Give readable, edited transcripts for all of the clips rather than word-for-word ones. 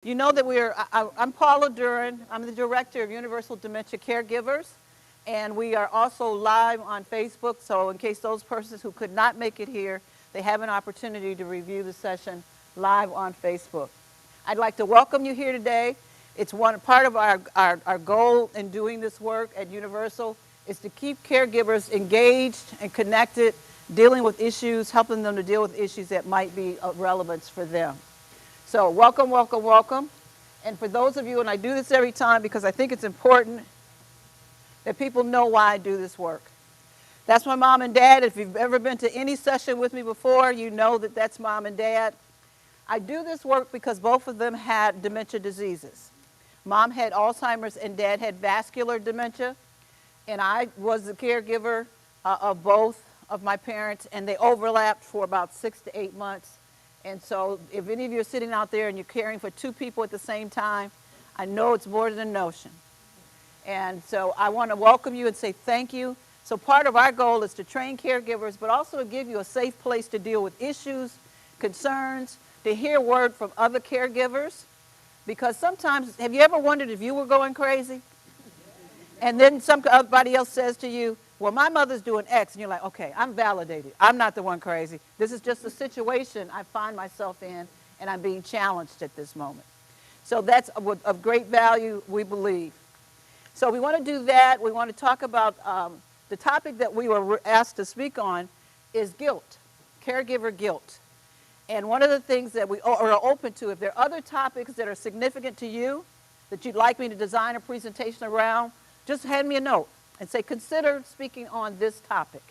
You know that I'm Paula Duran. I'm the director of Universal Dementia Caregivers, and we are also live on Facebook, so in case those persons who could not make it here, they have an opportunity to review the session live on Facebook. I'd like to welcome you here today. It's one part of our goal in doing this work at Universal is to keep caregivers engaged and connected, dealing with issues, helping them to deal with issues that might be of relevance for them. So welcome, welcome, welcome. And for those of you, and I do this every time because I think it's important that people know why I do this work. That's my mom and dad. If you've ever been to any session with me before, you know that that's mom and dad. I do this work because both of them had dementia diseases. Mom had Alzheimer's and dad had vascular dementia. And I was the caregiver of both of my parents, and they overlapped for about 6 to 8 months. And so if any of you are sitting out there and you're caring for two people at the same time, I know it's more than a notion. And so I want to welcome you and say thank you. So part of our goal is to train caregivers, but also to give you a safe place to deal with issues, concerns, to hear word from other caregivers. Because sometimes, have you ever wondered if you were going crazy? And then somebody else says to you, well, my mother's doing X, and you're like, okay, I'm validated. I'm not the one crazy. This is just a situation I find myself in, and I'm being challenged at this moment. So that's of great value, we believe. So we want to do that. We want to talk about the topic that we were asked to speak on is guilt, caregiver guilt. And one of the things that we are open to, if there are other topics that are significant to you that you'd like me to design a presentation around, just hand me a note and say, consider speaking on this topic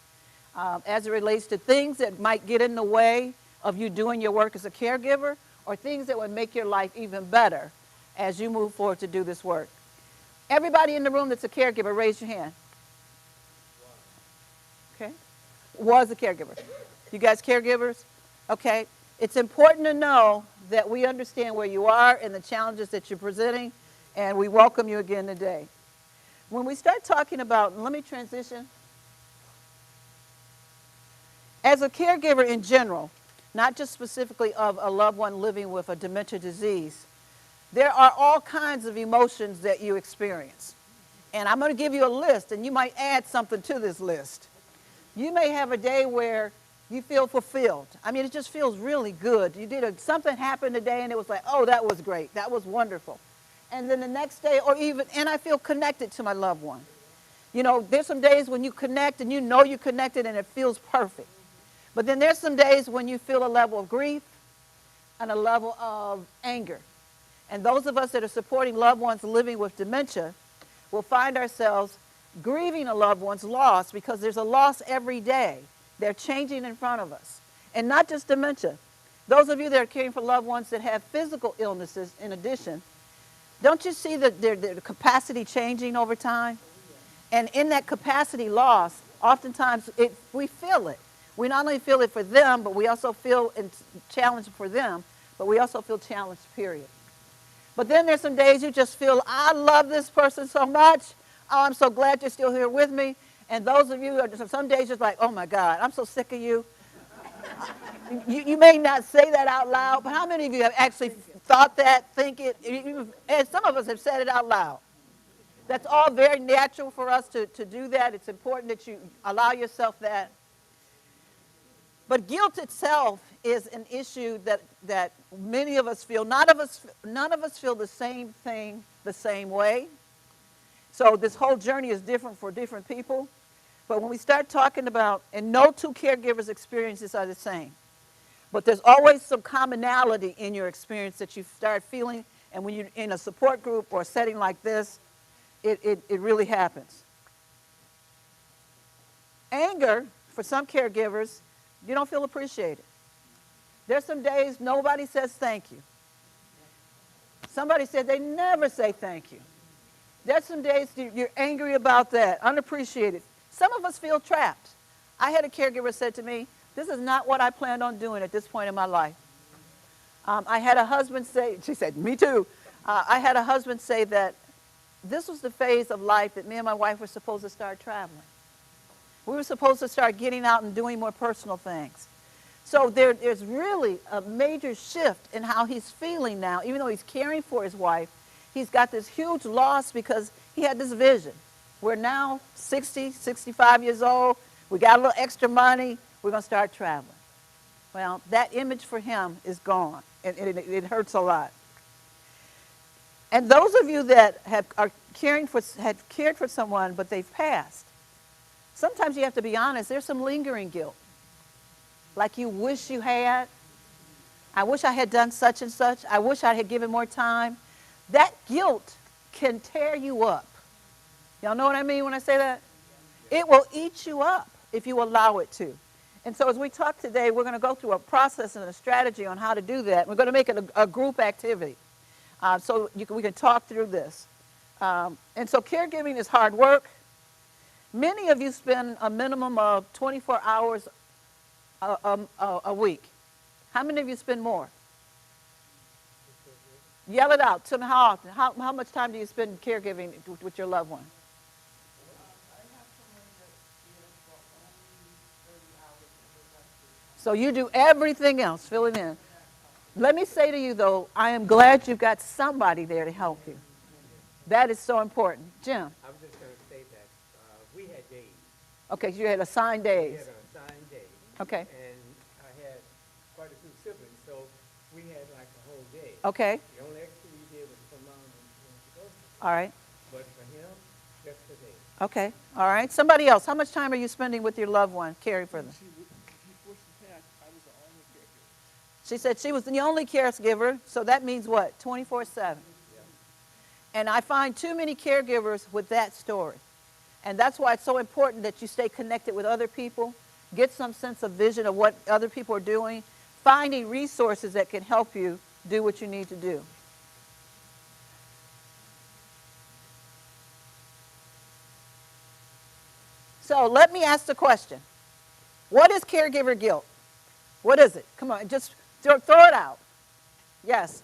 as it relates to things that might get in the way of you doing your work as a caregiver or things that would make your life even better as you move forward to do this work. Everybody in the room that's a caregiver, raise your hand. Okay. Was a caregiver. You guys caregivers? Okay. It's important to know that we understand where you are and the challenges that you're presenting, and we welcome you again today. When we start talking about, let me transition. As a caregiver in general, not just specifically of a loved one living with a dementia disease, there are all kinds of emotions that you experience. And I'm going to give you a list, and you might add something to this list. You may have a day where you feel fulfilled. I mean, it just feels really good. Something happened today, and it was like, oh, that was great. That was wonderful. And then the next day, and I feel connected to my loved one. You know, there's some days when you connect and you know you're connected and it feels perfect. But then there's some days when you feel a level of grief and a level of anger. And those of us that are supporting loved ones living with dementia will find ourselves grieving a loved one's loss because there's a loss every day. They're changing in front of us. And not just dementia. Those of you that are caring for loved ones that have physical illnesses in addition, don't you see that their capacity changing over time? And in that capacity loss, oftentimes we feel it. We not only feel it for them, but we also feel challenged for them, but we also feel challenged, period. But then there's some days you just feel, I love this person so much. Oh, I'm so glad you're still here with me. And those of you, some days just like, oh my God, I'm so sick of you. You may not say that out loud, but how many of you have actually thought that, think it, and some of us have said it out loud. That's all very natural for us to do that. It's important that you allow yourself that. But guilt itself is an issue that many of us feel. None of us feel the same thing the same way. So this whole journey is different for different people. But when we start talking about, and no two caregivers' experiences are the same. But there's always some commonality in your experience that you start feeling, and when you're in a support group or a setting like this, it really happens. Anger, for some caregivers, you don't feel appreciated. There's some days nobody says thank you. Somebody said they never say thank you. There's some days you're angry about that, unappreciated. Some of us feel trapped. I had a caregiver said to me, this is not what I planned on doing at this point in my life. I had a husband say, she said, me too. I had a husband say that this was the phase of life that me and my wife were supposed to start traveling. We were supposed to start getting out and doing more personal things. So there's really a major shift in how he's feeling now. Even though he's caring for his wife, he's got this huge loss because he had this vision. We're now 60, 65 years old. We got a little extra money. We're going to start traveling. Well, that image for him is gone, and it hurts a lot. And those of you that had cared for someone, but they've passed, sometimes you have to be honest, there's some lingering guilt. Like you wish you had. I wish I had done such and such. I wish I had given more time. That guilt can tear you up. Y'all know what I mean when I say that? It will eat you up if you allow it to. And so as we talk today, we're going to go through a process and a strategy on how to do that. We're going to make it a group activity so we can talk through this. And so caregiving is hard work. Many of you spend a minimum of 24 hours a week. How many of you spend more? Yell it out. Tell me how often. How much time do you spend caregiving with your loved one? So you do everything else. Fill it in. Let me say to you, though, I am glad you've got somebody there to help you. That is so important. Jim? I was just going to say that we had days. Okay, so you had assigned days. We had an assigned day. Okay. And I had quite a few siblings, so we had like a whole day. Okay. The only extra we did was for mom and to go. All right. But for him, just a day. Okay. All right. Somebody else. How much time are you spending with your loved one, caring for them? Before she passed, I was the only caregiver. She said she was the only caregiver, so that means what? 24/7. Yeah. And I find too many caregivers with that story. And that's why it's so important that you stay connected with other people, get some sense of vision of what other people are doing, finding resources that can help you do what you need to do. So let me ask the question. What is caregiver guilt? What is it? Come on, just throw it out. Yes.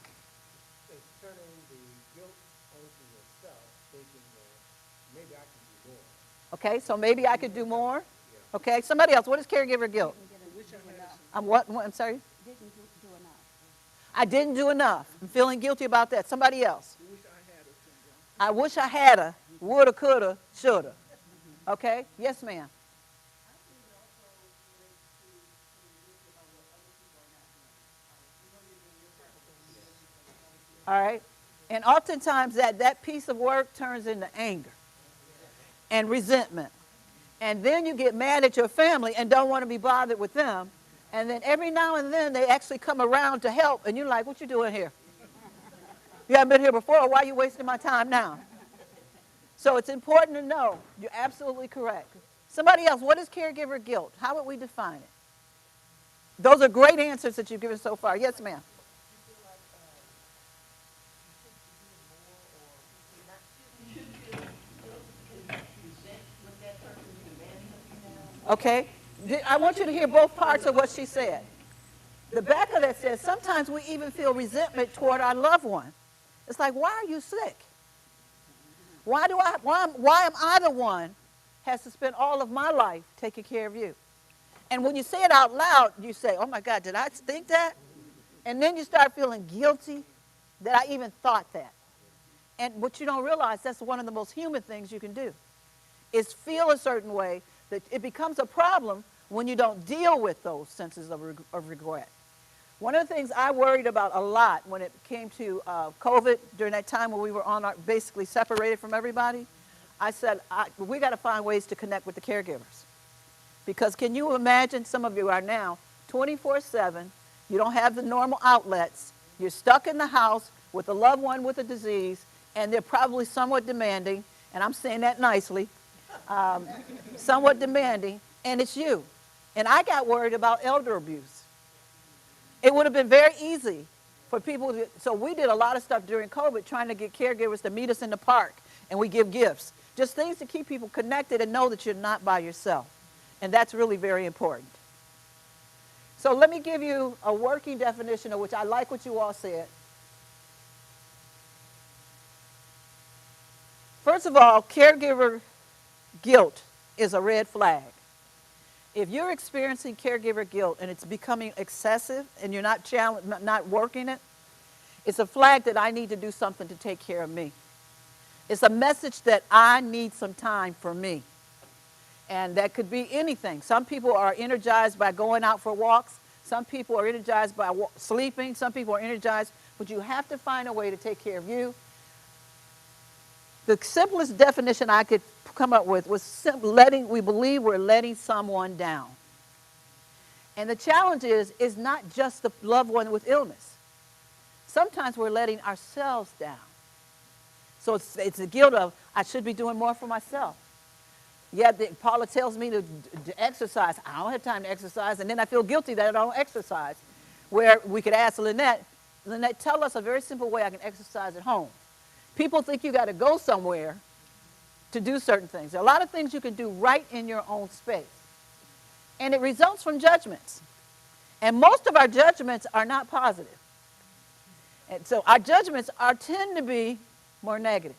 It's turning the guilt onto yourself, thinking that maybe I can do more. Okay, so maybe I could do more. Yeah. Okay, somebody else. What is caregiver guilt? I'm sorry? I didn't do enough. I'm feeling guilty about that. Somebody else. I wish I had a, woulda, coulda, shoulda. Okay? Yes, ma'am. All right? And oftentimes that piece of work turns into anger and resentment. And then you get mad at your family and don't want to be bothered with them. And then every now and then they actually come around to help. And you're like, what you doing here? You haven't been here before. Why are you wasting my time now? So it's important to know. You're absolutely correct. Somebody else, what is caregiver guilt? How would we define it? Those are great answers that you've given so far. Yes, ma'am. Okay? I want you to hear both parts of what she said. The back of that says, sometimes we even feel resentment toward our loved one. It's like, why are you sick? Why am I the one has to spend all of my life taking care of you? And when you say it out loud, you say, oh my God, did I think that? And then you start feeling guilty that I even thought that. And what you don't realize, that's one of the most human things you can do, is feel a certain way that it becomes a problem when you don't deal with those senses of regret. One of the things I worried about a lot when it came to COVID, during that time when we were basically separated from everybody, I said, we got to find ways to connect with the caregivers. Because can you imagine, some of you are now 24/7, you don't have the normal outlets, you're stuck in the house with a loved one with a disease, and they're probably somewhat demanding, and I'm saying that nicely, somewhat demanding, and it's you. And I got worried about elder abuse. It would have been very easy for people, so we did a lot of stuff during COVID trying to get caregivers to meet us in the park, and we give gifts. Just things to keep people connected and know that you're not by yourself. And that's really very important. So let me give you a working definition of which I like what you all said. First of all, caregiver guilt is a red flag. If you're experiencing caregiver guilt and it's becoming excessive and you're not working it, it's a flag that I need to do something to take care of me. It's a message that I need some time for me. And that could be anything. Some people are energized by going out for walks. Some people are energized by sleeping. Some people are energized, but you have to find a way to take care of you. The simplest definition I could come up with was we believe we're letting someone down. And the challenge is not just the loved one with illness. Sometimes we're letting ourselves down. So it's the guilt of, I should be doing more for myself. Yeah, Paula tells me to exercise. I don't have time to exercise, and then I feel guilty that I don't exercise. Where we could ask Lynette, tell us a very simple way I can exercise at home. People think you got to go somewhere to do certain things. There are a lot of things you can do right in your own space. And it results from judgments. And most of our judgments are not positive. And so our judgments tend to be more negative.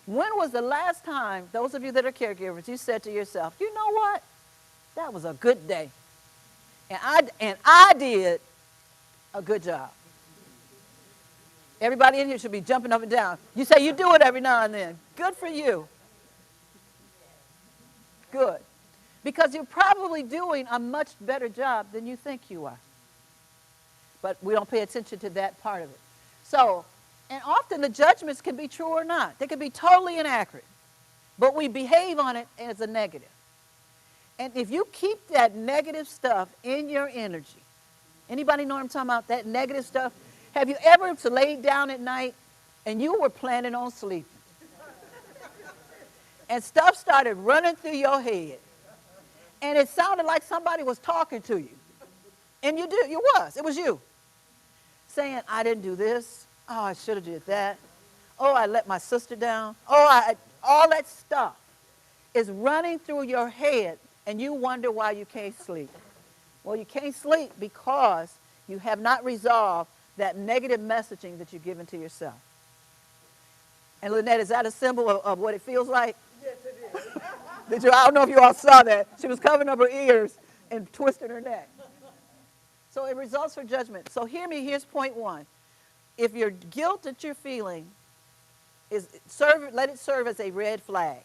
When was the last time, those of you that are caregivers, you said to yourself, you know what? That was a good day. And I did a good job. Everybody in here should be jumping up and down. You say you do it every now and then. Good for you. Good. Because you're probably doing a much better job than you think you are. But we don't pay attention to that part of it. So, and often the judgments can be true or not. They can be totally inaccurate. But we behave on it as a negative. And if you keep that negative stuff in your energy, anybody know what I'm talking about? That negative stuff? Have you ever laid down at night and you were planning on sleeping? And stuff started running through your head. And it sounded like somebody was talking to you. And it was you. Saying, I didn't do this. Oh, I should have did that. Oh, I let my sister down. All that stuff is running through your head, and you wonder why you can't sleep. Well, you can't sleep because you have not resolved that negative messaging that you've given to yourself. And Lynette, is that a symbol of what it feels like? Yes, it is. I don't know if you all saw that. She was covering up her ears and twisting her neck. So it results from judgment. So here's point one. If your guilt that you're feeling let it serve as a red flag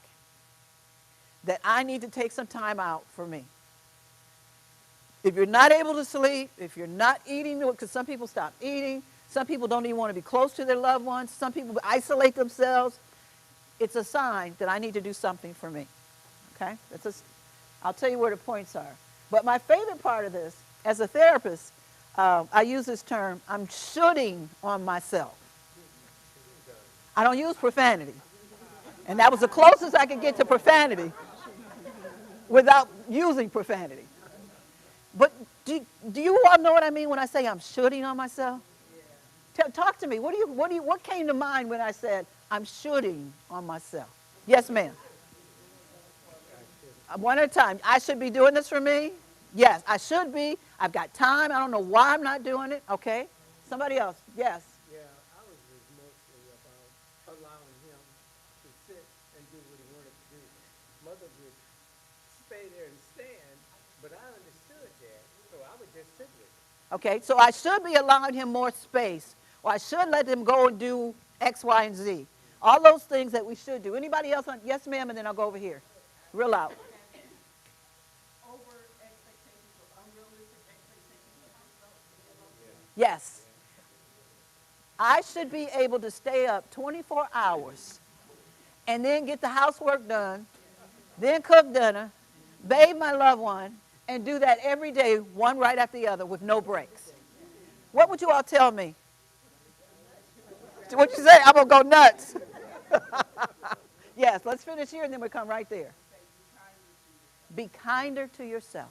that I need to take some time out for me. If you're not able to sleep, if you're not eating, because some people stop eating, some people don't even want to be close to their loved ones, some people isolate themselves, it's a sign that I need to do something for me. Okay? I'll tell you where the points are. But my favorite part of this, as a therapist, I use this term, I'm shooting on myself. I don't use profanity. And that was the closest I could get to profanity without using profanity. But do you all know what I mean when I say I'm shooting on myself? Yeah. Talk to me. What came to mind when I said I'm shooting on myself? Yes, ma'am. One at a time. I should be doing this for me? Yes, I should be. I've got time. I don't know why I'm not doing it. Okay. Somebody else. Yes. Yeah, I was mostly about allowing him to sit and do what he wanted to do. Mother would stay there and stand, but I understood that, so I would just sit with him. Okay, so I should be allowing him more space, or I should let him go and do X, Y, and Z. All those things that we should do. Anybody else? Yes, ma'am, and then I'll go over here. Real loud. Yes. I should be able to stay up 24 hours and then get the housework done, then cook dinner, bathe my loved one, and do that every day, one right after the other with no breaks. What would you all tell me? What you say? I'm going to go nuts. Yes, let's finish here and then we come right there. Be kinder to yourself.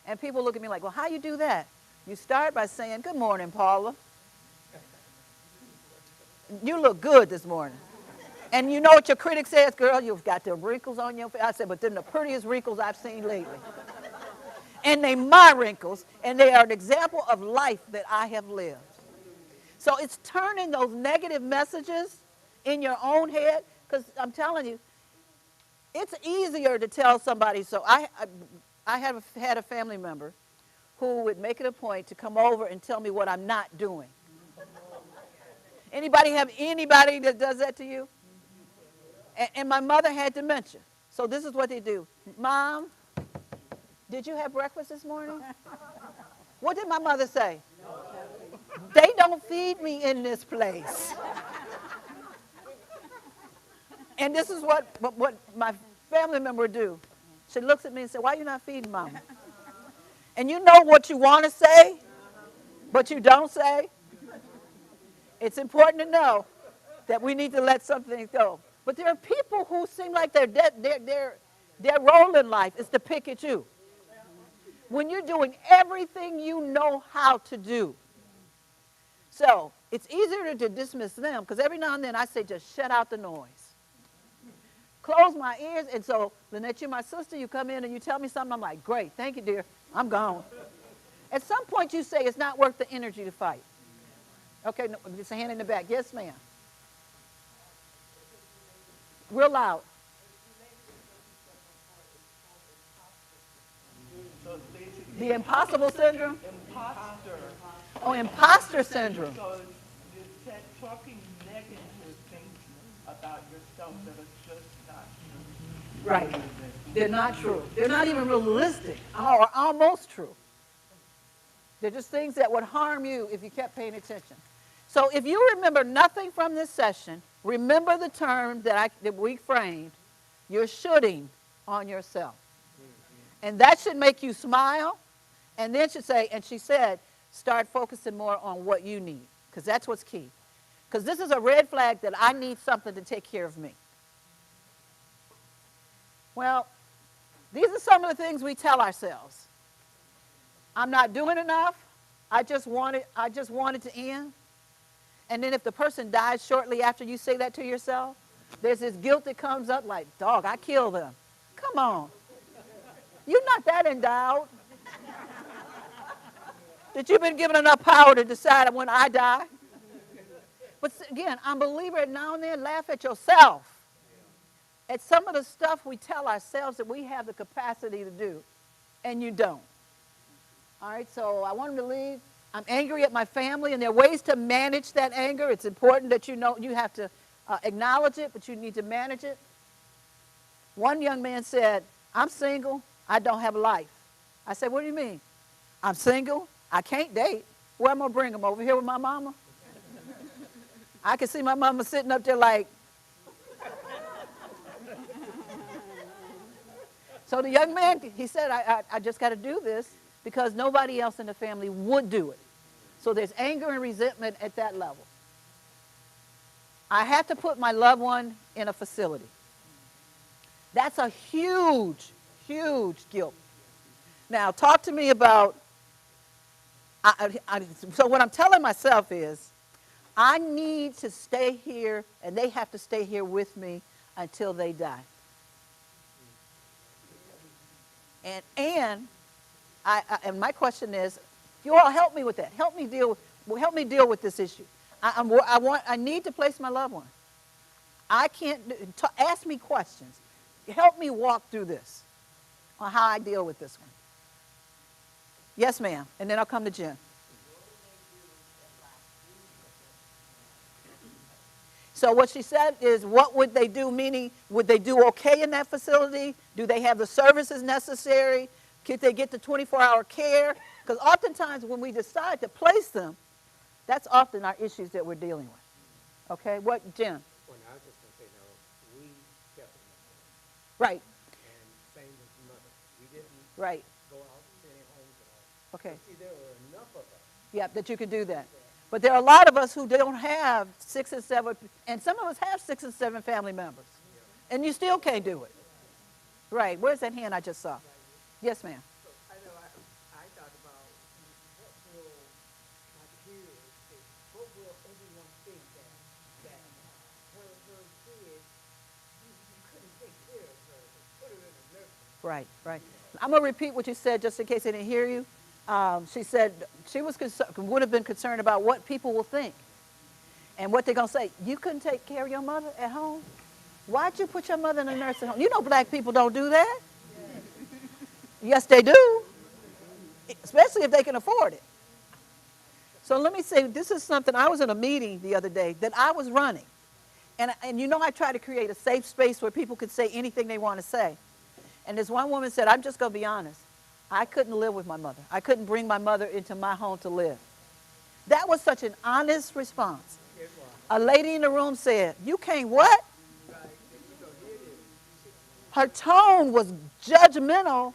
And people look at me like, well, how you do that? You start by saying, good morning, Paula. You look good this morning. And you know what your critic says, girl, you've got the wrinkles on your face. I said, but they're the prettiest wrinkles I've seen lately. And they're my wrinkles, and they are an example of life that I have lived. So it's turning those negative messages in your own head, because I'm telling you, it's easier to tell somebody, so I have had a family member who would make it a point to come over and tell me what I'm not doing. Anybody have anybody that does that to you? And my mother had dementia. So this is what they do. Mom, did you have breakfast this morning? What did my mother say? They don't feed me in this place. And this is what my family member would do. She looks at me and says, why are you not feeding Mama? And you know what you want to say, but you don't say? It's important to know that we need to let something go. But there are people who seem like their role in life is to pick at you. When you're doing everything you know how to do. So it's easier to dismiss them because every now and then I say just shut out the noise. Close my ears, and so Lynette, you're my sister, you come in and you tell me something, I'm like, great, thank you, dear, I'm gone. At some point you say it's not worth the energy to fight. Okay, no, just a hand in the back. Yes, ma'am. Real loud. So basically, The impossible syndrome? imposter. Oh, imposter syndrome. So you're talking negative things about yourself that are just not true. Right. They're not true. They're not even realistic or almost true. They're just things that would harm you if you kept paying attention. So if you remember nothing from this session, remember the term that we framed, you're shooting on yourself. And that should make you smile. And then she said, start focusing more on what you need, because that's what's key. Because this is a red flag that I need something to take care of me. Well, these are some of the things we tell ourselves. I'm not doing enough. I just want it to end. And then if the person dies shortly after you say that to yourself, there's this guilt that comes up like, dog, I killed them. Come on. You're not that endowed that you've been given enough power to decide when I die. But again, I'm a believer now and then laugh at yourself. At some of the stuff we tell ourselves that we have the capacity to do, and you don't. All right, so I want him to leave. I'm angry at my family, and there are ways to manage that anger. It's important that you know you have to acknowledge it, but you need to manage it. One young man said, I'm single, I don't have a life. I said, what do you mean? I'm single, I can't date. Where am I going to bring him? Over here with my mama? I can see my mama sitting up there like. So the young man, he said, I just got to do this because nobody else in the family would do it. So there's anger and resentment at that level. I have to put my loved one in a facility. That's a huge, huge guilt. Now, talk to me about, so what I'm telling myself is, I need to stay here, and they have to stay here with me until they die. And my question is, you all help me with that. Help me deal with this issue. I need to place my loved one. I can't ask me questions. Help me walk through this on how I deal with this one. Yes, ma'am. And then I'll come to Jen. So what she said is, what would they do? Meaning, would they do okay in that facility? Do they have the services necessary? Could they get the 24-hour care? Because oftentimes when we decide to place them, that's often our issues that we're dealing with. Okay, what, Jen? Well, I was just going to say, no, we kept them at home. Right, And same with mother. We didn't right. go out to any homes at all. Okay. But see, there were enough of us. Yeah, that you could do that. But there are a lot of us who don't have 6 and 7, and some of us have 6 and 7 family members. And you still can't do it. Right, where's that hand I just saw? Yes, ma'am. So I know I thought about what will my peers think, what will everyone think that her kid, you couldn't take care of her, put her in a nursing home. Right, right. I'm going to repeat what you said just in case I didn't hear you. She said she would have been concerned about what people will think and what they're going to say. You couldn't take care of your mother at home? Why'd you put your mother in a nursing home? You know black people don't do that. Yes, they do, especially if they can afford it. So let me say, this is something, I was in a meeting the other day that I was running. And you know, I try to create a safe space where people could say anything they want to say. And this one woman said, I'm just going to be honest. I couldn't live with my mother. I couldn't bring my mother into my home to live. That was such an honest response. A lady in the room said, you can't what? Her tone was judgmental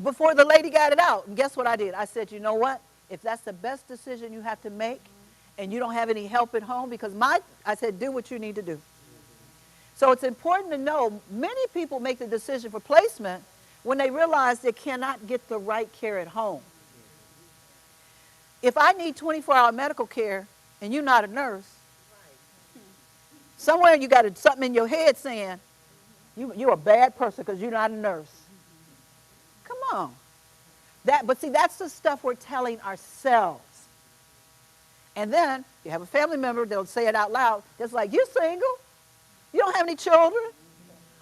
before the lady got it out. And guess what I did? I said, you know what? If that's the best decision you have to make and you don't have any help at home, because I said, do what you need to do. So it's important to know many people make the decision for placement when they realize they cannot get the right care at home. If I need 24-hour medical care and you're not a nurse, somewhere you got something in your head saying, you're a bad person because you're not a nurse. Come on. But see, that's the stuff we're telling ourselves. And then you have a family member that'll say it out loud. It's like, you're single? You don't have any children?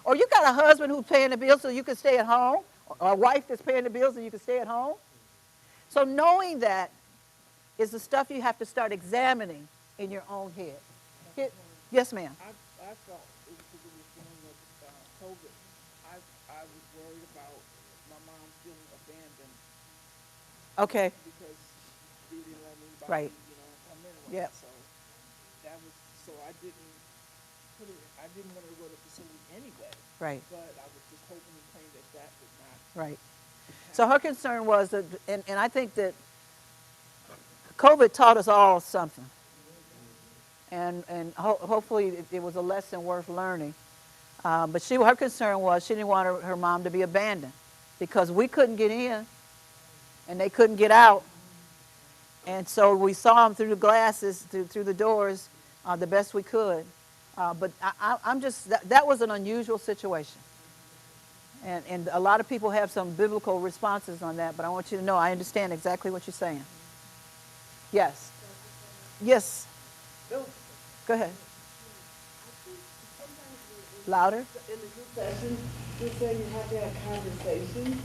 Or you got a husband who's paying the bills so you can stay at home? Or a wife that's paying the bills so you can stay at home? So knowing that is the stuff you have to start examining in your own head. Yes, ma'am. I felt it was when we were dealing with COVID. I was worried about my mom feeling abandoned. Okay. Because they didn't let anybody, Right. Come in. Yeah. So I didn't I didn't want to go to the facility anyway. Right. But I was just hoping and praying that would not. Right. So her concern was that, and I think that COVID taught us all something. And hopefully it was a lesson worth learning. But her concern was she didn't want her mom to be abandoned because we couldn't get in and they couldn't get out. And so we saw them through the glasses, through the doors, the best we could. But that was an unusual situation. And a lot of people have some biblical responses on that, but I want you to know I understand exactly what you're saying. Yes. Yes. Go ahead. Louder. In the group session, we say you have to have conversations.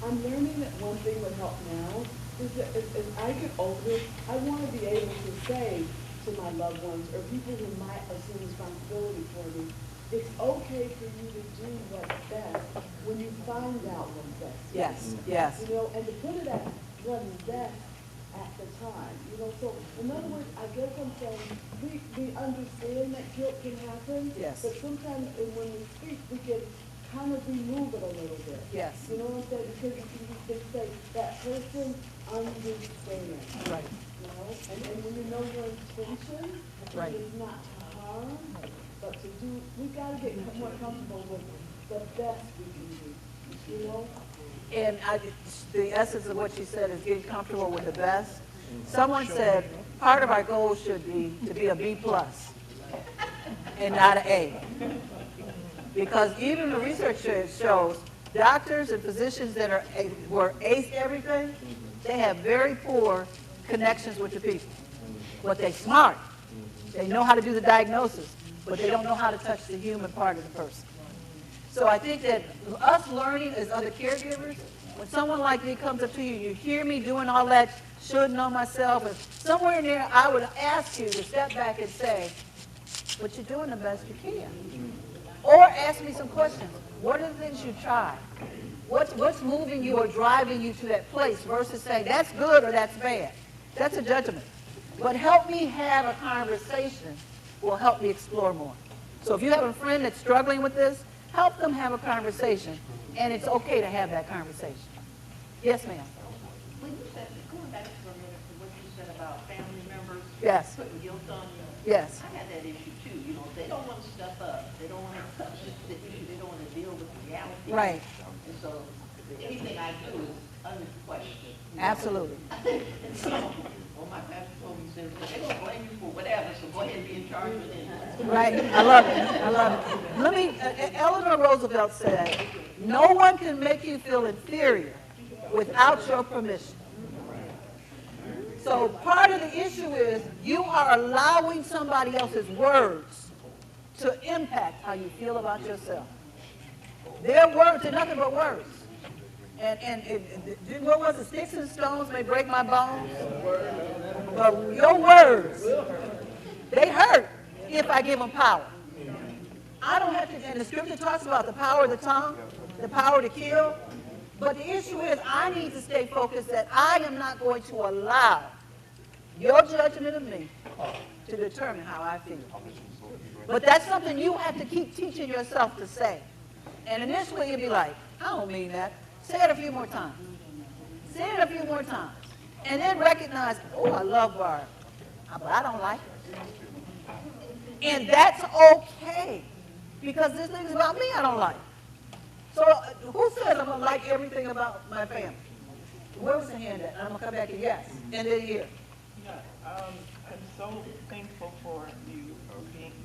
I'm learning that one thing would help now is that as I get older, I want to be able to say to my loved ones or people who might assume responsibility for me, it's okay for you to do what's best when you find out what's best. Yes, yes. And to put it at what is best at the time. So in other words, I guess I'm saying we understand that guilt can happen. Yes. But sometimes when we speak, we can kind of remove it a little bit. Yes. You know what I'm saying? Because you can say that person understands. Right. And when you know your intention, Right. it's not to harm, but to do. We got to get more comfortable with the best we can do. And the essence of what you said is getting comfortable with the best. Someone said part of our goal should be to be a B+ and not an A. Because even the research shows doctors and physicians that were aced everything, they have very poor connections with the people. But they're smart. They know how to do the diagnosis, but they don't know how to touch the human part of the person. So I think that us learning as other caregivers, when someone like me comes up to you, you hear me doing all that, should know myself, and somewhere in there I would ask you to step back and say, but you're doing the best you can. Or ask me some questions. What are the things you tried? What's moving you or driving you to that place versus saying that's good or that's bad? That's a judgment. But help me have a conversation will help me explore more. So if you have a friend that's struggling with this, help them have a conversation, and it's okay to have that conversation. Yes, ma'am. When you said, going back for a minute to what you said about family members Yes. putting guilt on you, Yes. I had that issue too. They don't want to step up. They don't want to touch the issue. They don't want to deal with the reality. Right. And so anything I do is under question. Absolutely. And so, my pastor told me, he said, they're going to blame you for whatever, so go ahead and be in charge of it. Right. I love it. I love it. Eleanor Roosevelt said, no one can make you feel inferior without your permission. So part of the issue is you are allowing somebody else's words to impact how you feel about yourself. Their words are nothing but words. What was it? Sticks and stones may break my bones, but your words, they hurt if I give them power. I don't have to, and the scripture talks about the power of the tongue, the power to kill. But the issue is I need to stay focused that I am not going to allow your judgment of me to determine how I feel. But that's something you have to keep teaching yourself to say. And initially you'll be like, I don't mean that. Say it a few more times. Say it a few more times. And then recognize, oh, I love Barb, but I don't like her. And that's okay. Because there's things about me I don't like. So who says I'm going to like everything about my family? Where was the hand at? I'm going to come back to yes. And then here. Yeah, I'm so thankful for you for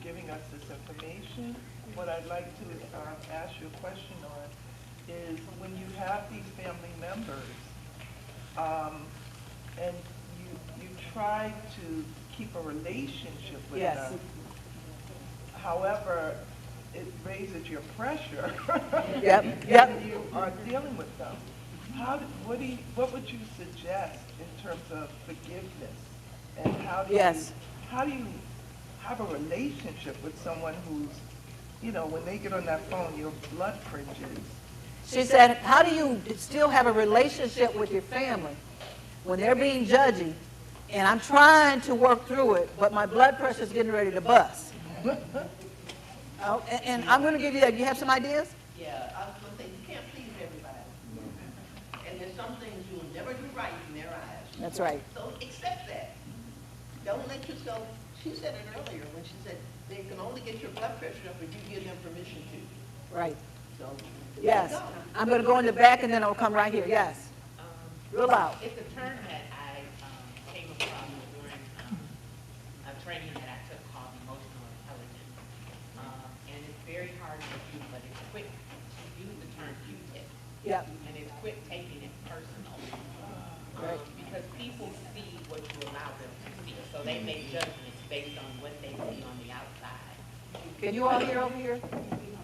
giving us this information. What I'd like to ask you a question on is when you have these family members and you try to keep a relationship with Yes. them, however, it raises your pressure Yep. when you are dealing with them. What would you suggest in terms of forgiveness? And how do Yes. you have a relationship with someone who's, when they get on that phone, your blood cringes. She said, how do you still have a relationship with your family when they're being judgy and I'm trying to work through it, but my blood pressure is getting ready to bust? Oh, and I'm going to give you that. You have some ideas? Yeah, I was gonna say, you can't please everybody. And there's some things you'll never do right in their eyes. That's right. So accept that. Don't let yourself, she said it earlier when she said they can only get your blood pressure up if you give them permission to. Right. So, Yes. there you go. I'm going to go in the back and then I'll come right here. Yes. Real loud. It's a term that I came across during a training that I took called emotional intelligence. And it's very hard to do, but it's quick to use the term Q-tip. Yep. And it's quick taking it personal. Right. Because people see what you allow them to see. So they make judgments based on what they see on the outside. Can you all hear over here?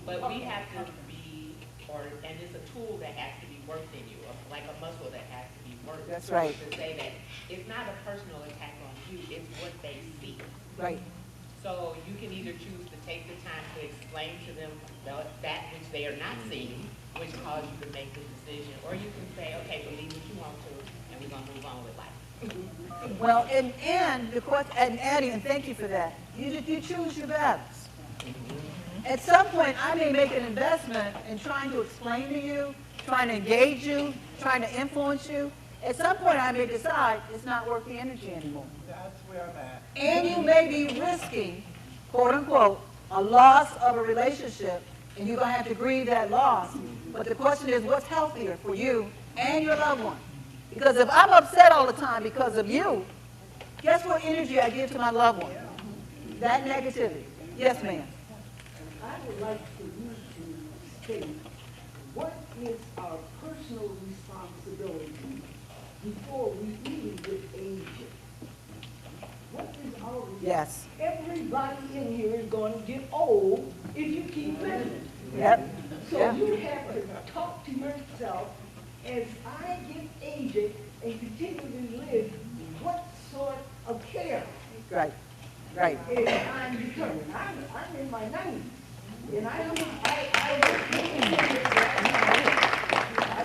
But we have to be, and it's a tool that has to be worked in you, like a muscle that has to be worked. That's right. To say that it's not a personal attack on you, it's what they see. Right. So you can either choose to take the time to explain to them that which they are not seeing, which caused you to make the decision, or you can say, okay, believe what you want to, and we're gonna move on with life. Well, and the question, and Addie, and thank you for that. You choose your battles. At some point, I may make an investment in trying to explain to you, trying to engage you, trying to influence you. At some point, I may decide it's not worth the energy anymore. That's where I'm at. And you may be risking, quote unquote, a loss of a relationship, and you're going to have to grieve that loss. But the question is, what's healthier for you and your loved one? Because if I'm upset all the time because of you, guess what energy I give to my loved one? That negativity. Yes, ma'am. I would like for you to state what is our personal responsibility before we even get aged. What is our responsibility? Yes. Everybody in here is going to get old if you keep living. Yep. So Yeah. you have to talk to yourself, as I get aged and continue to live, what sort of care Right. Right. is I'm determined. I'm in my 90s. And I don't, I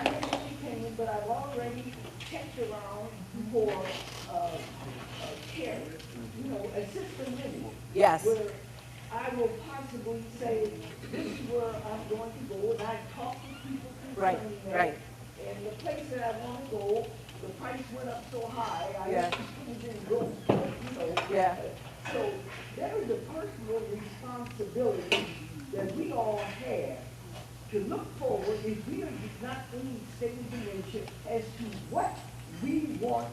make independent, but I've already checked around for, care, assisted living. Yes. Where I will possibly say, this is where I'm going to go, and I talk to people Right, concerning that. right. And the place that I want to go, the price went up so high, Yeah. I just didn't go, Yeah. So there is a personal responsibility that we all have to look forward if we are not in state of dementia as to what we want,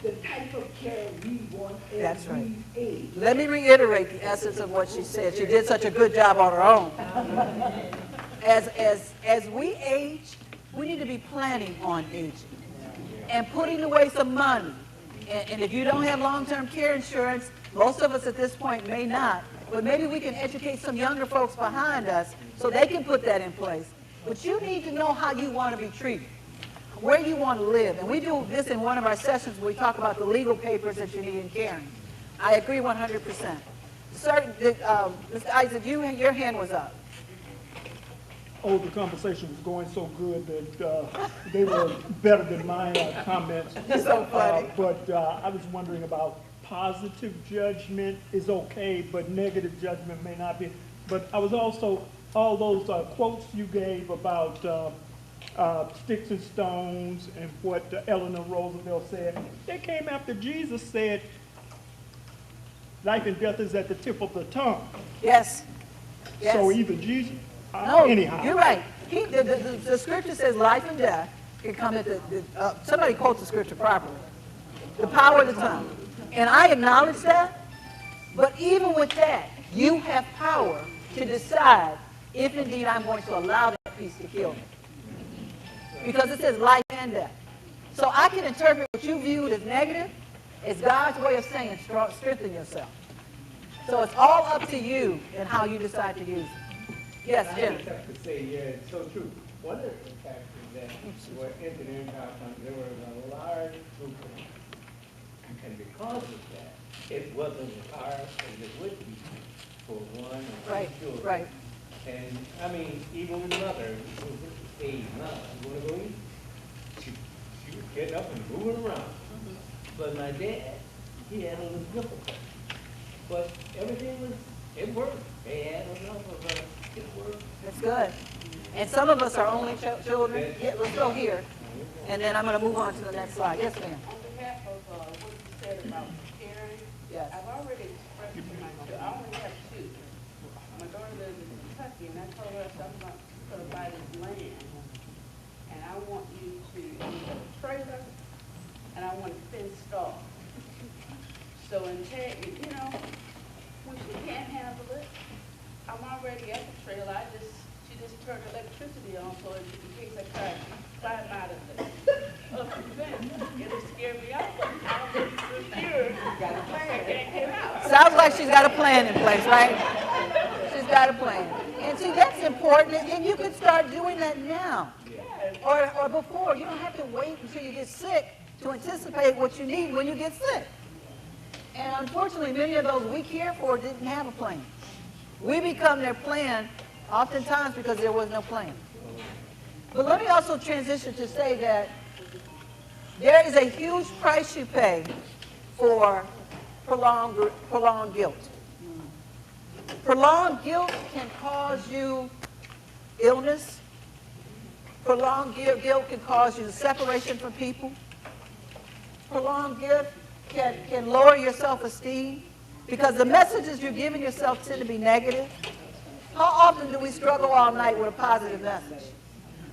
the type of care we want That's as right. we age. Let me reiterate the essence of what she said. She did such a good job on her own. As we age, we need to be planning on aging and putting away some money. And if you don't have long-term care insurance, most of us at this point may not, but maybe we can educate some younger folks behind us so they can put that in place. But you need to know how you want to be treated. where you want to live. And we do this in one of our sessions where we talk about the legal papers that you need in caring. I agree 100%. Sir, Mr. Isaac, your hand was up. Oh, the conversation was going so good that they were better than my comments. So funny. But I was wondering about positive judgment is okay, but negative judgment may not be. But I was also, all those quotes you gave about sticks and stones and what Eleanor Roosevelt said, they came after Jesus said, life and death is at the tip of the tongue. Yes. Yes. So even Jesus, No, anyhow. you're right. The scripture says life and death can come at somebody quotes the scripture properly. The power of the tongue. And I acknowledge that, but even with that, you have power to decide if indeed I'm going to allow that piece to kill me. Because it says life and death. So I can interpret what you viewed as negative as God's way of saying strengthen yourself. So it's all up to you and how you decide to use it. Yes, Jim. I just have to say, yeah, it's so true. One of the factors that were entered into our country, there was a large group of them. And because of that, it wasn't as hard as it would be for one or Right, two children. right. And, I mean, even with mother, who was at the age, now, you want to go eat? She was getting up and moving around. But my dad, he had a little difficulty. But everything was, it worked. They had enough of it worked. That's good. And some of us are only children. Yeah, let's go here. And then I'm going to move on to the next slide. Yes, ma'am. On behalf of what you said about caring, Yes. I've already expressed to my children, I only have two. My daughter lives in Kentucky, and I told her I'm going to buy this land, and I want you to use a trailer, and I want it fenced off. So until, when she can't handle it, I'm already at the trailer. She just turned electricity on, so in case I try to climb out of the fence, it'll scare me out. But I'm for sure I can't get out. Sounds like she's got a plan in place, right? She's got a plan. And see, that's important. And you can start doing that now. Or before. You don't have to wait until you get sick to anticipate what you need when you get sick. And unfortunately, many of those we care for didn't have a plan. We become their plan oftentimes because there was no plan. But let me also transition to say that there is a huge price you pay for prolonged guilt. Prolonged guilt can cause you illness. Prolonged guilt can cause you separation from people. Prolonged guilt can lower your self-esteem because the messages you're giving yourself tend to be negative. How often do we struggle all night with a positive message?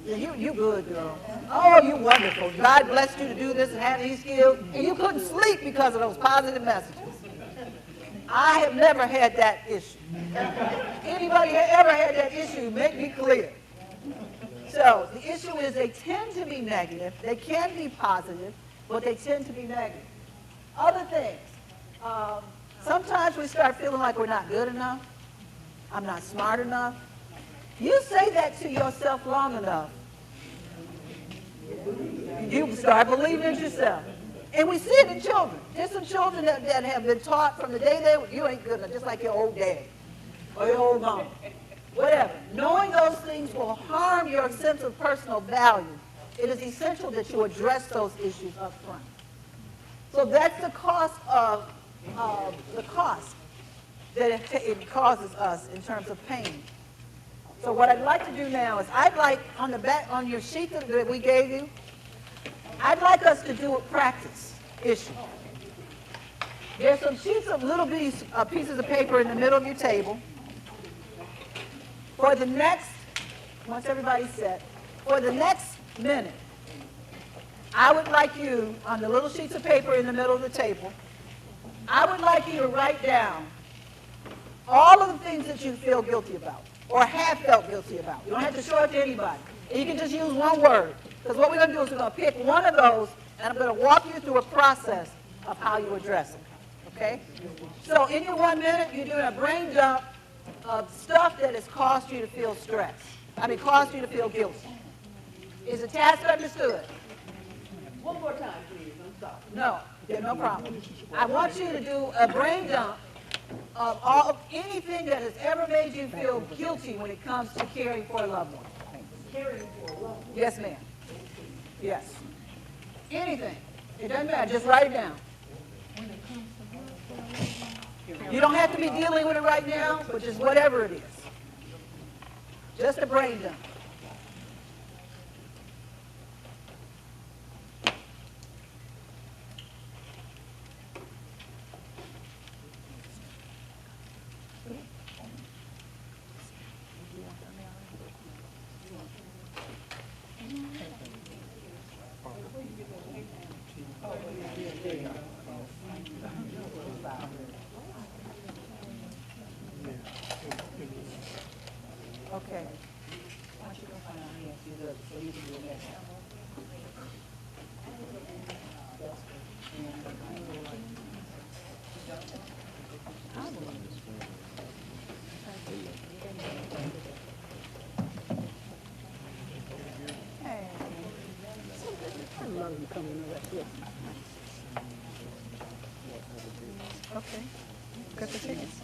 Yeah, you good, girl. Oh, you wonderful. God blessed you to do this and have these skills. And you couldn't sleep because of those positive messages. I have never had that issue. Anybody ever had that issue, make me clear. So the issue is they tend to be negative. They can be positive, but they tend to be negative. Other things. Sometimes we start feeling like we're not good enough. I'm not smart enough. You say that to yourself long enough, you start believing in yourself. And we see it in children. There's some children that have been taught from the day you ain't good enough, just like your old dad or your old mom. Whatever. Knowing those things will harm your sense of personal value. It is essential that you address those issues up front. So that's the cost of that it causes us in terms of pain. So what I'd like to do now is I'd like on the back on your sheet that we gave you, I'd like us to do a practice issue. There's some sheets of little pieces of paper in the middle of your table. For the next, once everybody's set, for the next minute, I would like you, on the little sheets of paper in the middle of the table, I would like you to write down all of the things that you feel guilty about or have felt guilty about. You don't have to show it to anybody. And you can just use one word. Because what we're going to do is we're going to pick one of those, and I'm going to walk you through a process of how you address it. Okay? So in your 1 minute, you're doing a brain dump of stuff that has caused you to feel stress. Caused you to feel guilty. Is the task understood? One more time, please, I'm sorry. No, yeah, no problem. I want you to do a brain dump of anything that has ever made you feel guilty when it comes to caring for a loved one. Caring for a loved one. Yes, ma'am. Yes. Anything. It doesn't matter. Just write it down. You don't have to be dealing with it right now, but just whatever it is. Just a brain dump. Okay. Okay. Got the tickets.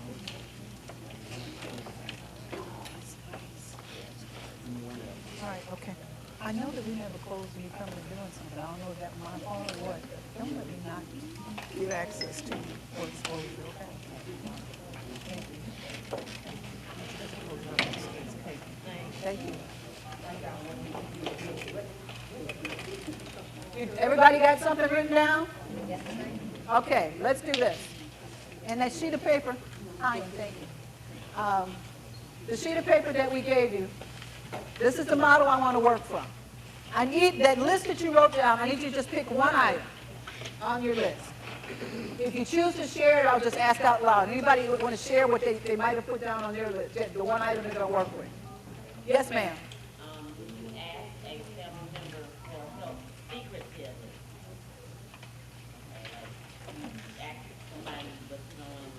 All right, okay. I know that we never closed when you come and doing something. I don't know if that's my fault or what. Don't let me not give access to you for exposure, okay? Thank you. Everybody got something written down? Okay, let's do this. And that sheet of paper, thank you. The sheet of paper that we gave you, this is the model I want to work from. I need that list that you wrote down, I need you to just pick one item on your list. If you choose to share it, I'll just ask out loud. Anybody want to share what they might have put down on their list, the one item they're going to work with? Yes, ma'am. Would you ask a family member for help secretively? Ask somebody what's knowing,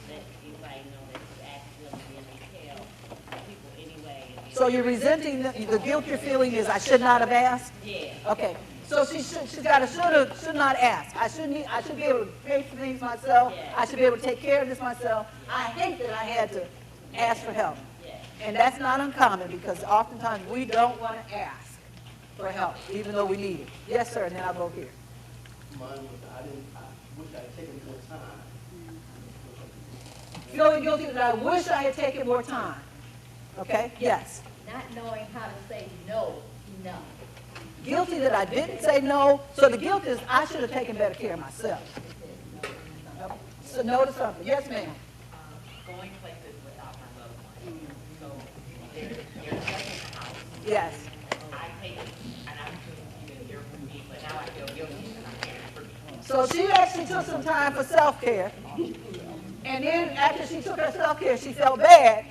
let anybody know that you accidentally didn't tell people anyway. So you're resenting the guilt you're feeling is I should not have asked? Yeah. Okay. So she's got a should not ask. I should be able to pay for things myself. Yeah. I should be able to take care of this myself. I hate that I had to ask for help. Yeah. And that's not uncommon because oftentimes we don't want to ask for help, even though we need it. Yes, sir, and then I'll go here. Mine was, I wish I had taken more time. Feeling guilty that I wish I had taken more time. Okay? Yes. Not knowing how to say no enough. Guilty that I didn't say no. So the guilt is I should have taken better care of myself. So notice something. Yes, ma'am. Going places without my loved one. So there's stuff in the house. Yes. I take it, and I'm just even here for me, but now I feel guilty and I'm caring for me. So she actually took some time for self-care. And then after she took her self-care, she felt bad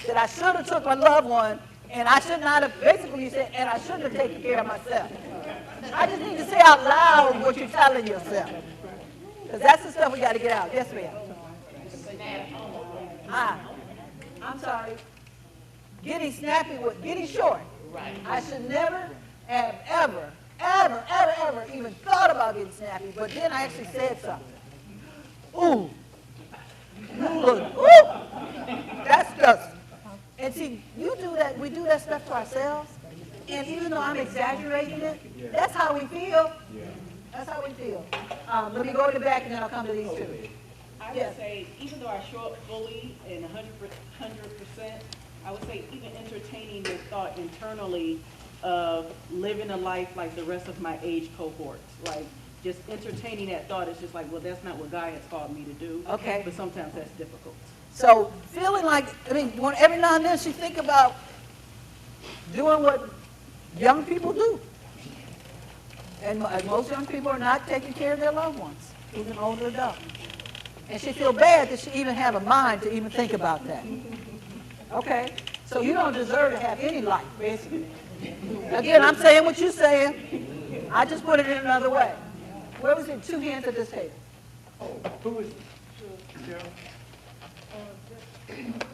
that I should have took my loved one and I should not have, basically you said, and I should have taken care of myself. I just need to say out loud what you're telling yourself. Because that's the stuff we got to get out. Yes, ma'am. I'm sorry. Getting snappy with, getting short. Right. I should never have ever even thought about getting snappy, but then I actually said something. Ooh. Ooh. That's just, and see, you do that, we do that stuff to ourselves, and even though I'm exaggerating it, that's how we feel. That's how we feel. Let me go to the back and then I'll come to these two. I Yes. would say, even though I show up fully and 100%, I would say even entertaining the thought internally of living a life like the rest of my age cohorts. Like, just entertaining that thought is just like, well, that's not what God has called me to do. Okay. But sometimes that's difficult. So feeling like, I mean, when every now and then she think about doing what young people do. And most young people are not taking care of their loved ones, even older adults. And she feel bad that she even have a mind to even think about that. Okay? So you don't deserve to have any life, basically. Again, I'm saying what you're saying. I just put it in another way. Where was it? Two hands at this table. Who is,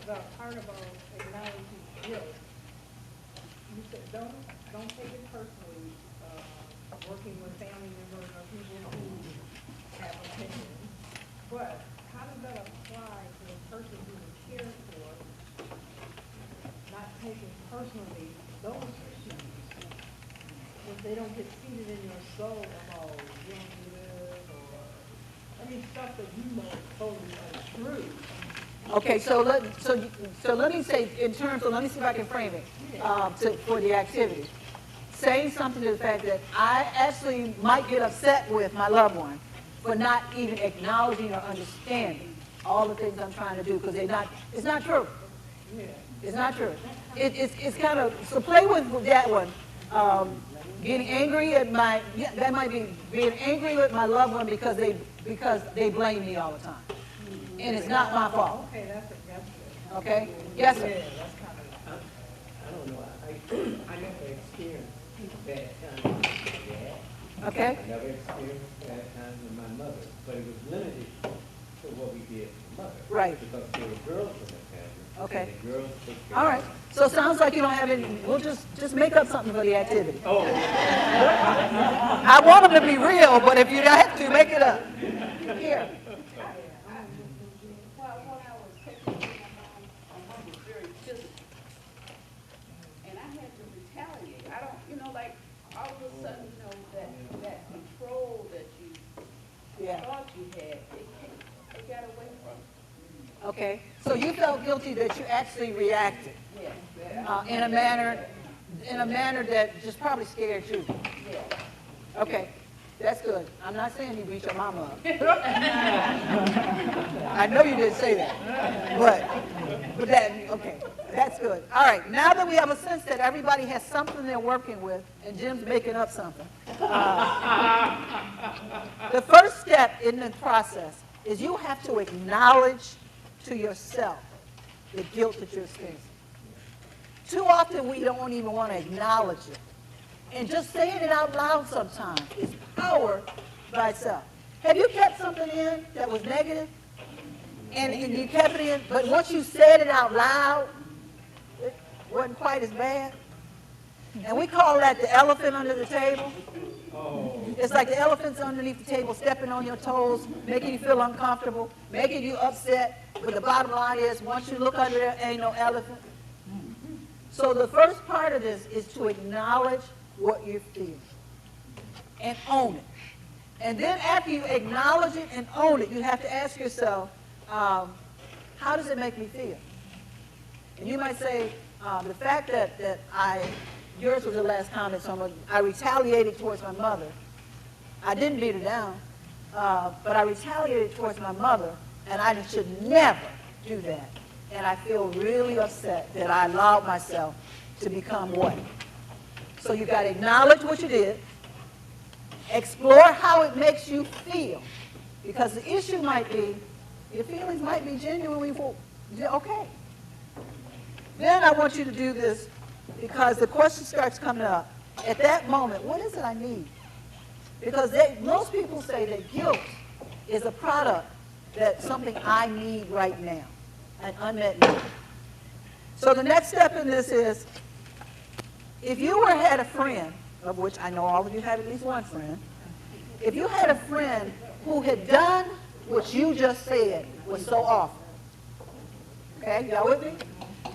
The part about acknowledging guilt. You said, don't take it personally, working with family members or people who have opinions. But how does that apply to the person who is cared for, not taking personally those issues? If they don't get seated in your soul about you don't do this, or, I mean, stuff that you know is totally untrue. Okay, so let me say, in terms of, let me see if I can frame it for the activity. Saying something to the fact that I actually might get upset with my loved one for not even acknowledging or understanding all the things I'm trying to do, because it's not true. It's not true. It's kind of, so play with that one. Getting angry at that might be being angry with my loved one because they blame me all the time. And it's not my fault. Okay, that's good. Okay? Yes, sir. Yeah, that's kind of. I don't know, I never experienced bad times with my dad. Okay? I never experienced bad times with my mother, but it was limited to what we did with mother. Right. Because there were girls in the family. Okay. And the girls took care All right. So it sounds like you don't have any, we'll just make up something for the activity. Oh. I want them to be real, but if you have to, make it up. Here. Well, when I was taking care of my mom was very physical. And I had to retaliate. I don't, like, all of a sudden, that control that you thought you had, it got away from you. Okay. So you felt guilty that you actually reacted in a manner that just probably scared you. Okay. That's good. I'm not saying you beat your mama up. I know you didn't say that. But that, okay, that's good. All right, now that we have a sense that everybody has something they're working with, and Jim's making up something, the first step in the process is you have to acknowledge to yourself the guilt that you're experiencing. Too often we don't even want to acknowledge it. And just saying it out loud sometimes is power by itself. Have you kept something in that was negative? And you kept it in, but once you said it out loud, it wasn't quite as bad? And we call that the elephant under the table. It's like the elephant's underneath the table, stepping on your toes, making you feel uncomfortable, making you upset. But the bottom line is, once you look under there, ain't no elephant. So the first part of this is to acknowledge what you feel and own it. And then after you acknowledge it and own it, you have to ask yourself, how does it make me feel? And you might say, the fact that yours was the last comment, so I retaliated towards my mother. I didn't beat her down, but I retaliated towards my mother, and I should never do that. And I feel really upset that I allowed myself to become what? So you got to acknowledge what you did, explore how it makes you feel, because the issue might be, your feelings might be genuinely okay. Then I want you to do this, because the question starts coming up. At that moment, what is it I need? Because most people say that guilt is a product that's something I need right now, an unmet need. So the next step in this is, if you had a friend, of which I know all of you had at least one friend, if you had a friend who had done what you just said was so awful, okay, y'all with me?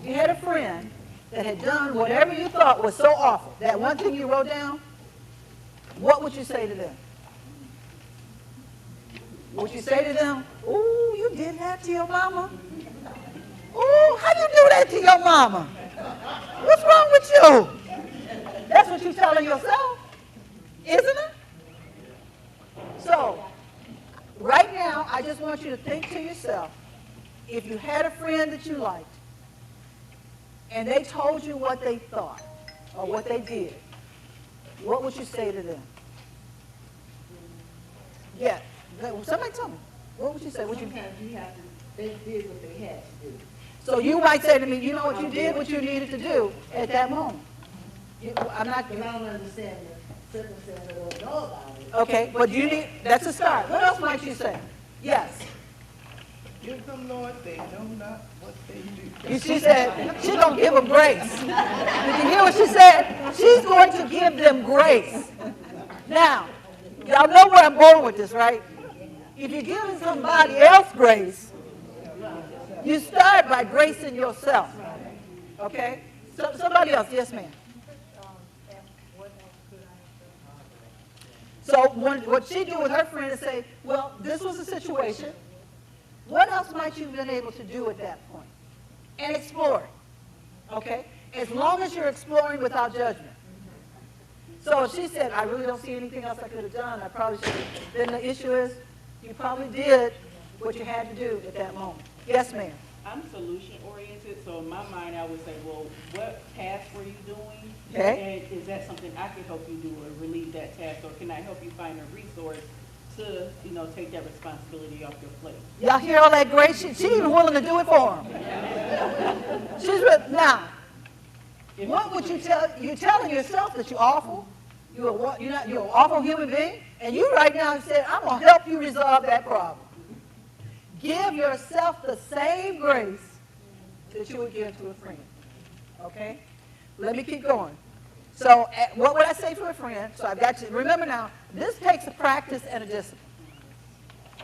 You had a friend that had done whatever you thought was so awful, that one thing you wrote down, what would you say to them? Would you say to them, ooh, you did that to your mama? Ooh, how you do that to your mama? What's wrong with you? That's what you're telling yourself, isn't it? So, right now, I just want you to think to yourself, if you had a friend that you liked, and they told you what they thought, or what they did, what would you say to them? Yeah, somebody tell me. What would you say? Sometimes you have to, they did what they had to do. So you might say to me, you know what, you did what you needed to do at that moment. I'm not. But I don't understand the circumstance, I don't know about it. Okay, but you need, that's a start. What else might you say? Yes. Give them, Lord, they know not what they do. She said, she's going to give them grace. Did you hear what she said? She's going to give them grace. Now, y'all know where I'm going with this, right? If you're giving somebody else grace, you start by gracing yourself. Okay? So, somebody else, yes, ma'am. So what she do with her friend is say, well, this was a situation. What else might you have been able to do at that point? And explore it. Okay? As long as you're exploring without judgment. So if she said, I really don't see anything else I could have done, I probably should have. Then the issue is, you probably did what you had to do at that moment. Yes, ma'am. I'm solution oriented, so in my mind, I would say, well, what task were you doing? Okay. And is that something I can help you do or relieve that task, or can I help you find a resource to, take that responsibility off your plate? Y'all hear all that great shit? She even willing to do it for him. Now, what would you tell? You're telling yourself that you're awful. You're an awful human being, and you right now said, I'm gonna help you resolve that problem. Give yourself the same grace that you would give to a friend. Okay? Let me keep going. So, what would I say to a friend? So I've got to remember now. This takes a practice and a discipline.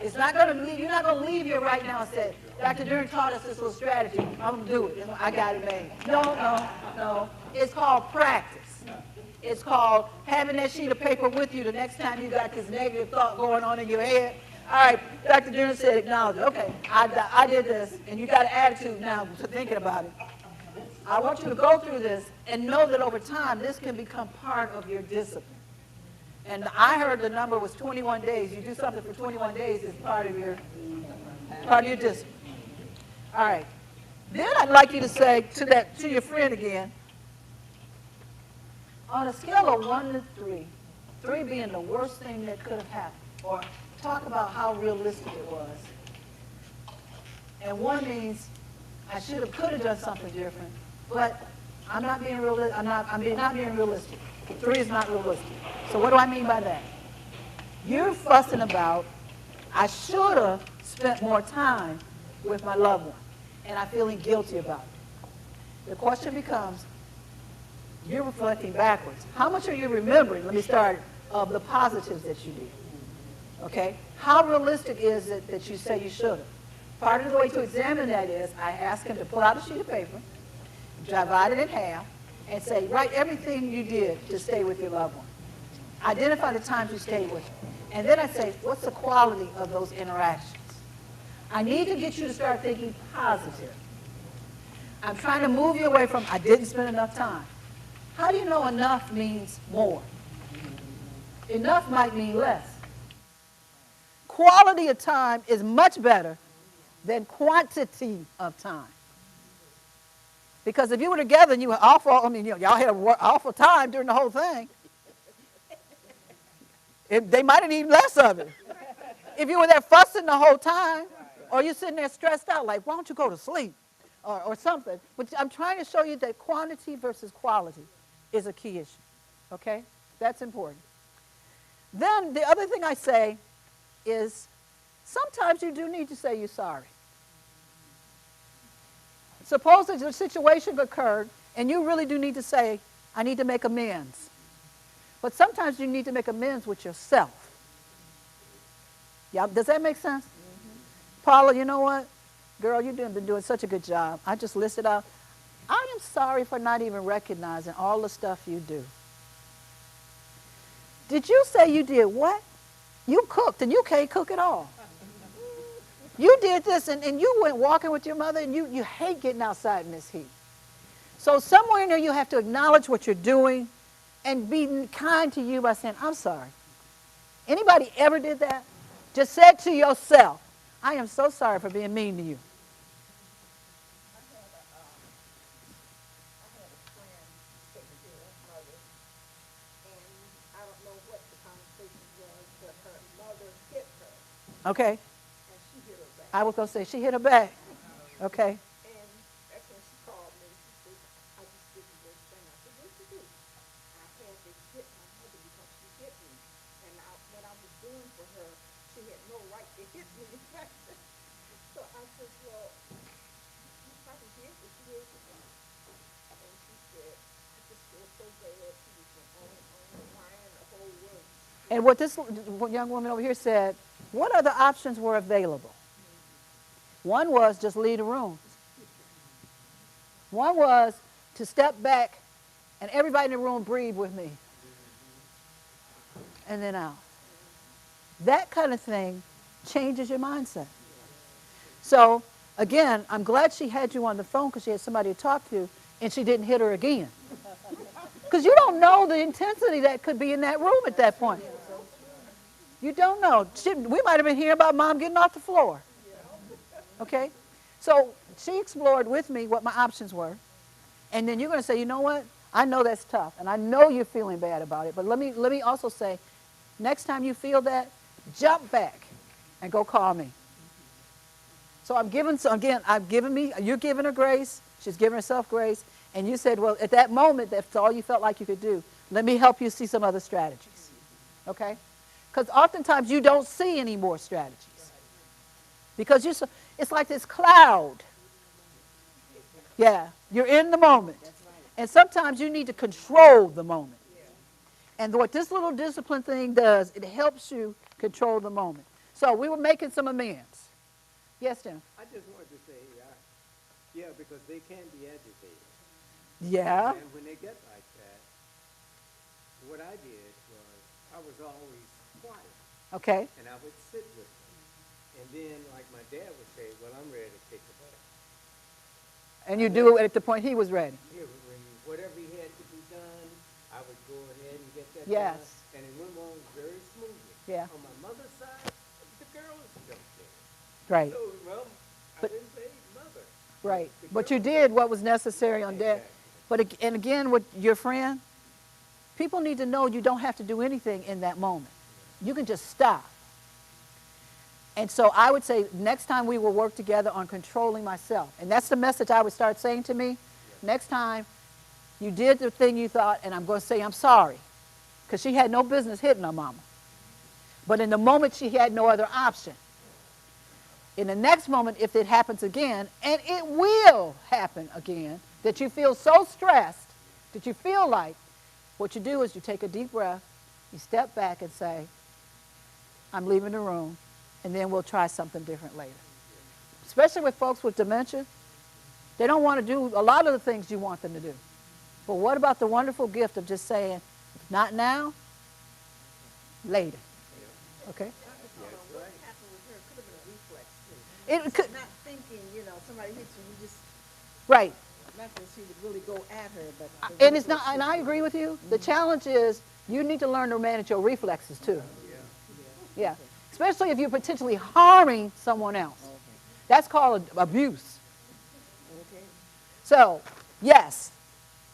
It's not going to leave. You're not going to leave here right now and say, Dr. Dern taught us this little strategy. I'm going to do it. I got it made. No. It's called practice. It's called having that sheet of paper with you the next time you got this negative thought going on in your head. All right, Dr. Dern said acknowledge it. Okay, I did this, and you got an attitude now to thinking about it. I want you to go through this and know that over time, this can become part of your discipline. And I heard the number was 21 days. You do something for 21 days is part of your discipline. All right. Then I'd like you to say to your friend again, on a scale of 1 to 3, 3 being the worst thing that could have happened, or talk about how realistic it was. And 1 means I could have done something different, but I'm not being realistic. I'm not being realistic. 3 is not realistic. So what do I mean by that? You're fussing about, I should have spent more time with my loved one, and I'm feeling guilty about it. The question becomes, you're reflecting backwards. How much are you remembering, let me start, of the positives that you did? Okay? How realistic is it that you say you should have? Part of the way to examine that is I ask him to pull out a sheet of paper, divide it in half, and say, write everything you did to stay with your loved one. Identify the times you stayed with them. And then I say, what's the quality of those interactions? I need to get you to start thinking positive. I'm trying to move you away from, I didn't spend enough time. How do you know enough means more? Enough might mean less. Quality of time is much better than quantity of time. Because if you were together and you were awful, y'all had an awful time during the whole thing, they might have eaten less of it. If you were there fussing the whole time, or you're sitting there stressed out, like, why don't you go to sleep, or something. But I'm trying to show you that quantity versus quality is a key issue, okay? That's important. Then the other thing I say is sometimes you do need to say you're sorry. Suppose that a situation occurred, and you really do need to say, I need to make amends. But sometimes you need to make amends with yourself. Yeah, does that make sense? Mm-hmm. Paula, you know what? Girl, you've been doing such a good job. I just listed out. I am sorry for not even recognizing all the stuff you do. Did you say you did what? You cooked, and you can't cook at all. You did this, and you went walking with your mother, and you hate getting outside in this heat. So somewhere in there you have to acknowledge what you're doing and be kind to you by saying, I'm sorry. Anybody ever did that? Just said to yourself, I am so sorry for being mean to you. Okay. I was going to say she hit her back. Okay. And that's when she called me. She said, I just did this thing. I said, what'd you do? I had to hit my mother because she hit me. And what I was doing for her, she had no right to hit me. So I said, well, you probably did what you did to me. And she said, I just feel so bad. She was going on and lying the whole works. And what this young woman over here said, what other options were available? One was just leave the room. One was to step back and everybody in the room breathe with me. And then out. That kind of thing changes your mindset. So, again, I'm glad she had you on the phone because she had somebody to talk to and she didn't hit her again. Because you don't know the intensity that could be in that room at that point. You don't know. We might have been hearing about mom getting off the floor. Okay? So she explored with me what my options were. And then you're going to say, you know what? I know that's tough. And I know you're feeling bad about it. But let me also say, next time you feel that, jump back and go call me. So I'm giving, you're giving her grace. She's giving herself grace. And you said, well, at that moment, that's all you felt like you could do. Let me help you see some other strategies. Okay? Because oftentimes you don't see any more strategies. Because it's like this cloud. Yeah, you're in the moment. And sometimes you need to control the moment. And what this little discipline thing does, it helps you control the moment. So we were making some amends. Yes, Tim? I just wanted to say, yeah, because they can be agitated. Yeah. And when they get like that, what I did was I was always quiet. Okay. And I would sit with them. And then, like my dad would say, well, I'm ready to take a bath. And you do it at the point he was ready. Yeah, when whatever he had to be done, I would go ahead and get that Yes. done. And it went on very smoothly. Yeah. On my mother's side, the girls jumped in. Right. So, well, I didn't say mother. Right. The But you girls did what was necessary on dad. Exactly. But and again, with your friend, people need to know you don't have to do anything in that moment. You can just stop. And so I would say next time we will work together on controlling myself. And that's the message I would start saying to me. Next time you did the thing you thought, and I'm going to say I'm sorry. Because she had no business hitting her mama. But in the moment, she had no other option. In the next moment, if it happens again, and it will happen again, that you feel so stressed that you feel like, what you do is you take a deep breath, you step back and say, I'm leaving the room, and then we'll try something different later. Especially with folks with dementia, they don't want to do a lot of the things you want them to do. But what about the wonderful gift of just saying, not now, later. Okay? What happened with her could have been a reflex too. It could, Not thinking, somebody hits you, you just, right. not that she would really go at her, but. And it's not, and I agree with you. The challenge is you need to learn to manage your reflexes too. Yeah. Especially if you're potentially harming someone else. That's called abuse. So, yes,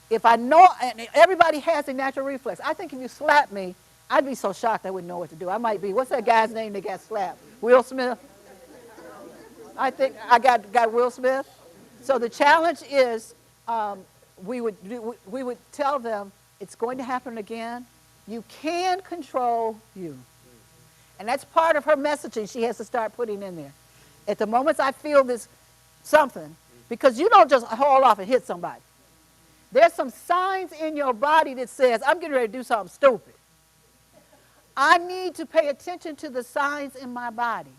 if I know, and everybody has a natural reflex. I think if you slap me, I'd be so shocked I wouldn't know what to do. I might be, what's that guy's name that got slapped? Will Smith? I think I got Will Smith. So the challenge is we would tell them it's going to happen again. You can control you. And that's part of her messaging she has to start putting in there. At the moments I feel this something, because you don't just haul off and hit somebody. There's some signs in your body that says, I'm getting ready to do something stupid. I need to pay attention to the signs in my body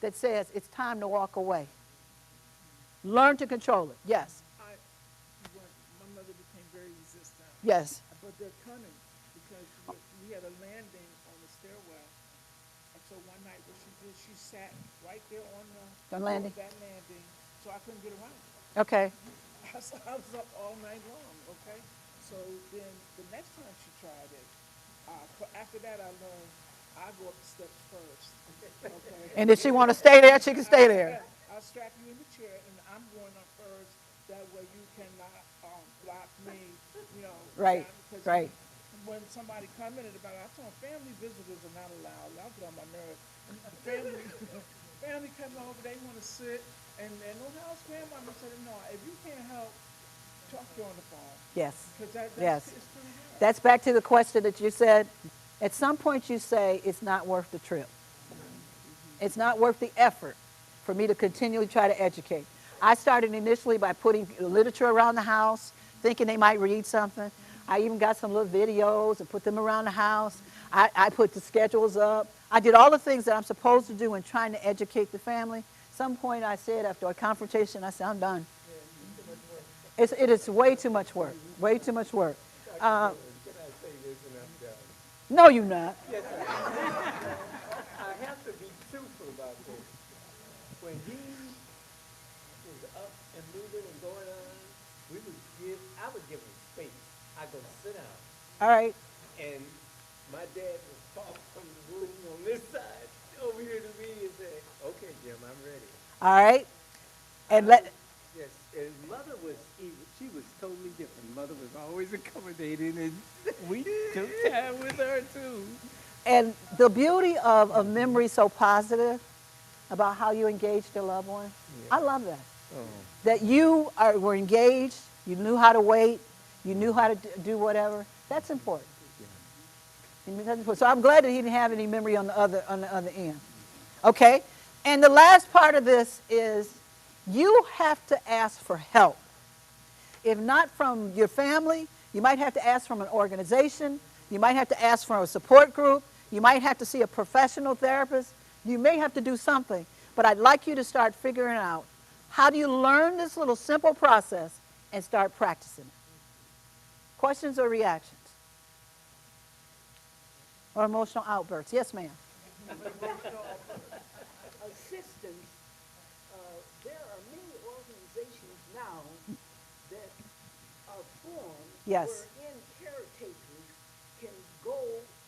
that says it's time to walk away. Learn to control it. Yes. My mother became very resistant. Yes. But they're cunning because we had a landing on the stairwell. And so one night what she did, she sat right there on The landing. that landing, so I couldn't get around. Okay. I was up all night long, okay? So then the next time she tried it, after that I learned I go up the steps first, okay? And if she want to stay there, she can stay there. I'll strap you in the chair and I'm going up first. That way you cannot block me, Right, because right. when somebody come in about it, I told them family visitors are not allowed. I'll get on my nerves. Family come over, they want to sit, and no house grandmama said, no, if you can't help, talk to her on the phone. Yes. That's, Yes. it's pretty hard. That's back to the question that you said. At some point you say it's not worth the trip. It's not worth the effort for me to continually try to educate. I started initially by putting literature around the house, thinking they might read something. I even got some little videos and put them around the house. I put the schedules up. I did all the things that I'm supposed to do in trying to educate the family. At some point I said, after a confrontation, I said, I'm done. It is way too much work, way too much work. Can I say this and I'm done? No, you're not. Yes, I have to be truthful about this. When he was up and moving and going on, I would give him space. I go sit down, All right. and my dad would talk from the room on this side over here to me and say, "Okay, Jim, I'm ready." All right. And let. Yes, and mother was she was totally different. Mother was always accommodating, and we took time with her too. And the beauty of memory so positive about how you engaged your loved one, I love that. Oh. That you were engaged, you knew how to wait, you knew how to do whatever. That's important. So I'm glad that he didn't have any memory on the other end. Okay? And the last part of this is you have to ask for help. If not from your family, you might have to ask from an organization. You might have to ask from a support group. You might have to see a professional therapist. You may have to do something. But I'd like you to start figuring out, how do you learn this little simple process and start practicing it? Questions or reactions? Or emotional outbursts? Yes, ma'am. Assistance. There are many organizations now that are formed Yes. wherein caretakers can go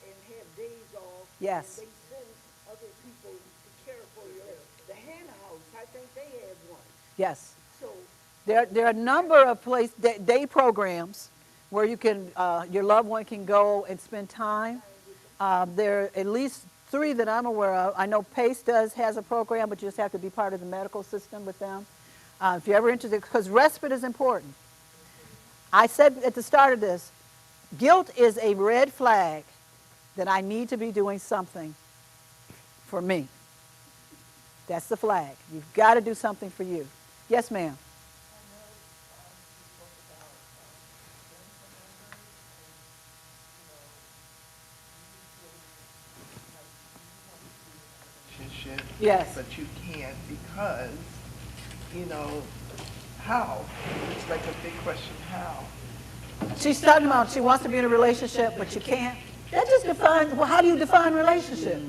and have days off. Yes. And they send other people to care for you. The Hannah House, I think they have one. Yes. So There are a number of day programs where you can, your loved one can go and spend time. There are at least 3 that I'm aware of. I know PACE has a program, but you just have to be part of the medical system with them. If you're ever interested, because respite is important. I said at the start of this, guilt is a red flag that I need to be doing something for me. That's the flag. You've got to do something for you. Yes, ma'am. Relationship. Yes. But you can't because, how? It's like a big question, how? She's talking about she wants to be in a relationship, but you can't. That just defines, well, how do you define relationship?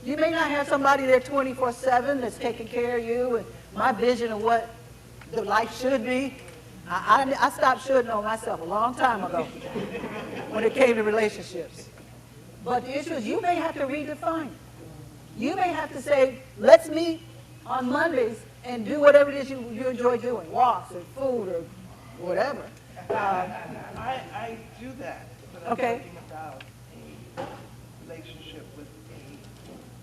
You may not have somebody there 24/7 that's taking care of you, and my vision of what the life should be, I stopped shooting on myself a long time ago when it came to relationships. But the issue is you may have to redefine it. You may have to say, let's meet on Mondays and do whatever it is you enjoy doing, walks or food or whatever. I do that, but I'm Okay. talking about a relationship with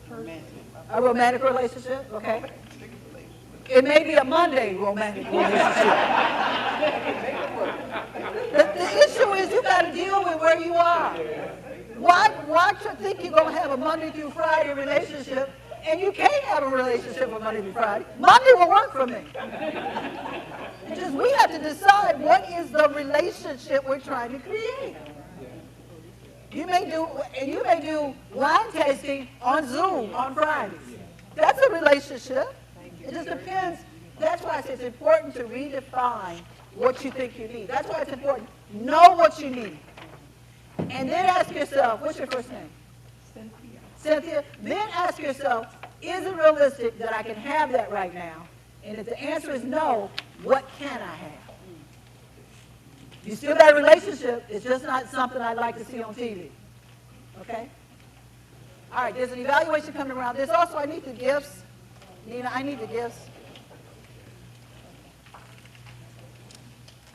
a romantic. A romantic relationship, okay? Romantic relationship. It may be a Monday romantic relationship. The issue is you got to deal with where you are. Why should think you're going to have a Monday through Friday relationship and you can't have a relationship with Monday through Friday? Monday will work for me. It's just we have to decide what is the relationship we're trying to create. You may do wine tasting on Zoom on Fridays. That's a relationship. It just depends. That's why it's important to redefine what you think you need. That's why it's important. Know what you need. And then ask yourself, what's your first name? Cynthia. Cynthia. Then ask yourself, is it realistic that I can have that right now? And if the answer is no, what can I have? You still got a relationship. It's just not something I'd like to see on TV. Okay? All right, there's an evaluation coming around. There's also, I need the gifts. Nina, I need the gifts.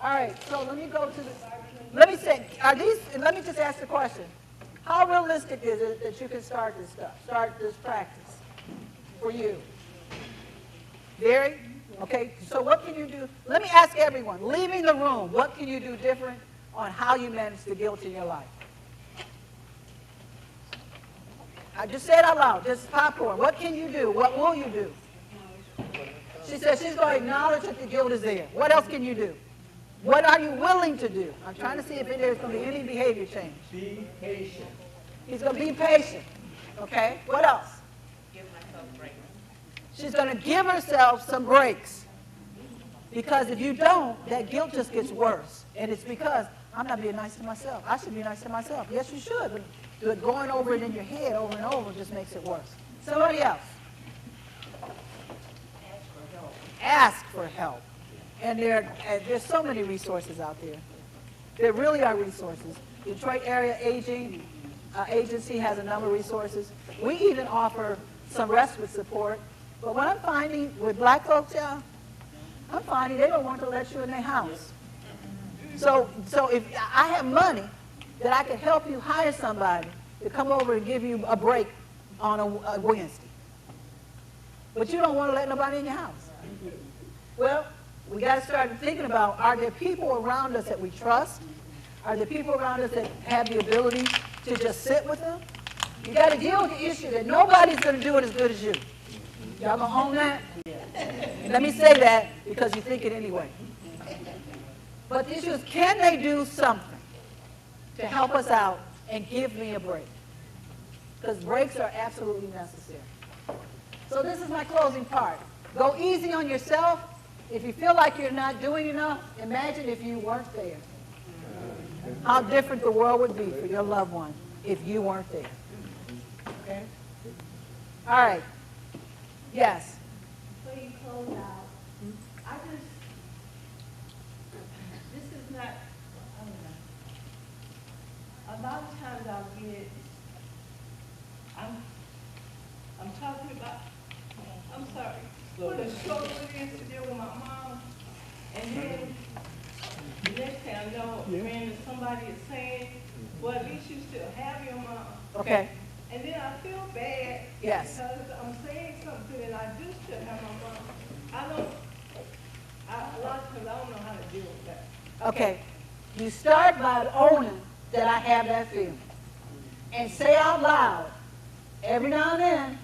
All right, so let me go to the, let me just ask the question. How realistic is it that you can start this practice for you? Very? Okay, so what can you do? Let me ask everyone, leaving the room, what can you do different on how you manage the guilt in your life? I just said out loud, just popcorn. What can you do? What will you do? She said she's going to acknowledge that the guilt is there. What else can you do? What are you willing to do? I'm trying to see if there's going to be any behavior change. Be patient. He's going to be patient. Okay? What else? Give myself breaks. She's going to give herself some breaks. Because if you don't, that guilt just gets worse. And it's because I'm not being nice to myself. I should be nice to myself. Yes, you should. But going over it in your head over and over just makes it worse. Somebody else. Ask for help. And there's so many resources out there. There really are resources. Detroit Area Aging Agency has a number of resources. We even offer some respite support. But what I'm finding with black folks, y'all, I'm finding they don't want to let you in their house. So if I have money that I can help you hire somebody to come over and give you a break on a Wednesday. But you don't want to let nobody in your house. Well, we got to start thinking about, are there people around us that we trust? Are there people around us that have the ability to just sit with them? You got to deal with the issue that nobody's going to do it as good as you. Y'all gonna own that? Let me say that because you think it anyway. But the issue is, can they do something to help us out and give me a break? Because breaks are absolutely necessary. So this is my closing part. Go easy on yourself. If you feel like you're not doing enough, imagine if you weren't there. How different the world would be for your loved one if you weren't there. Okay? All right. Yes. Before you close out, this is not, I don't know. A lot of times I'll get, I'm talking about, I'm sorry, what a struggle it is to deal with my mom, and then the next thing I know, man, somebody is saying, well, at least you still have your mom. Okay. And then I feel bad. Yes. Because I'm saying something and I do still have my mom. A lot of times I don't know how to deal with that. Okay. You start by owning that I have that feeling. And say out loud, every now and then,